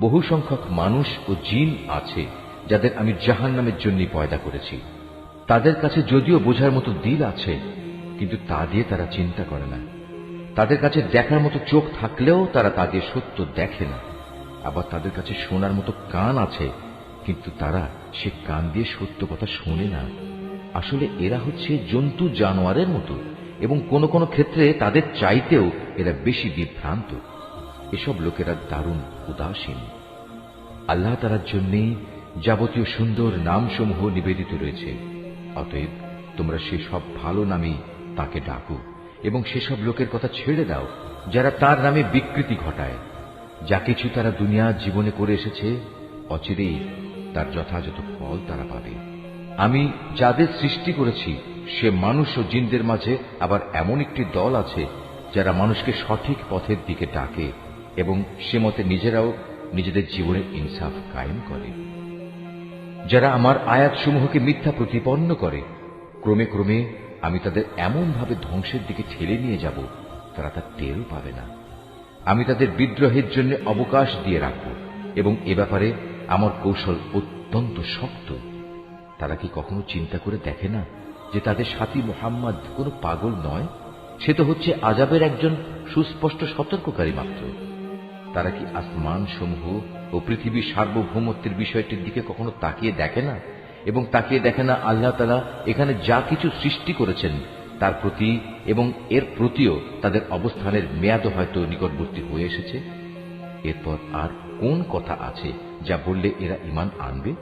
বহু সংখ্যক মানুষ ও জিন আছে যাদের আমি জাহান্নামের জন্য পয়দা করেছি। তাদের কাছে যদিও বোঝার মতো দিল আছে, কিন্তু তা দিয়ে তারা চিন্তা করে না। তাদের কাছে দেখার মতো চোখ থাকলেও তারা তা দিয়ে সত্য দেখে না। আবার তাদের কাছে শোনার মতো কান আছে, কিন্তু তারা সে কান দিয়ে সত্য কথা শোনে না। আসলে এরা হচ্ছে জন্তু জানোয়ারের মতো, এবং কোন কোন ক্ষেত্রে তাদের চাইতেও এরা বেশি বিভ্রান্ত। এসব লোকেরা দারুণ উদাসীন। আল্লাহ তাআলার জন্যই যাবতীয় সুন্দর নামসমূহ নিবেদিত রয়েছে। অতএব তোমরা সেসব ভালো নামেই তাকে ডাকো এবং সেসব লোকের কথা ছেড়ে দাও যারা তার নামে বিকৃতি ঘটায়। যা কিছু তারা দুনিয়া জীবনে করে এসেছে, অচিরেই তার যথাযথ ফল তারা পাবে। আমি যাদের সৃষ্টি করেছি সে মানুষ ও জিনদের মাঝে আবার এমন একটি দল আছে যারা মানুষকে সঠিক পথের দিকে ডাকে এবং সে মতে নিজেরাও নিজেদের জীবনে ইনসাফ কায়েম করে। যারা আমার আয়াতসমূহকে মিথ্যা প্রতিপন্ন করে, ক্রমে ক্রমে আমি তাদের এমন ভাবে ধ্বংসের দিকে ঠেলে নিয়ে যাব তারা তা টেরও পাবে না। আমি তাদের বিদ্রোহের জন্য অবকাশ দিয়ে রাখব এবং এ ব্যাপারে আমার কৌশল অত্যন্ত শক্ত। তারা কি কখনো চিন্তা করে দেখে না যে তাদের সাথী মুহাম্মদ কোনো পাগল নয়, সে তো হচ্ছে আযাবের একজন সুস্পষ্ট সতর্ককারী মাত্র। তারা কি আসমান সমূহ ও পৃথিবীর সার্বভৌমত্বের বিষয়টির দিকে কখনো তাকিয়ে দেখে না, এবং তাকিয়ে দেখে না আল্লাহ তাআলা এখানে যা কিছু সৃষ্টি করেছেন তার প্রতি এবং এর প্রতিও তাদের অবস্থানের মেয়াদ হয়তো নিকটবর্তী হয়ে এসেছে। এরপর আর কোন কথা আছে যা বললে এরা ঈমান আনবে?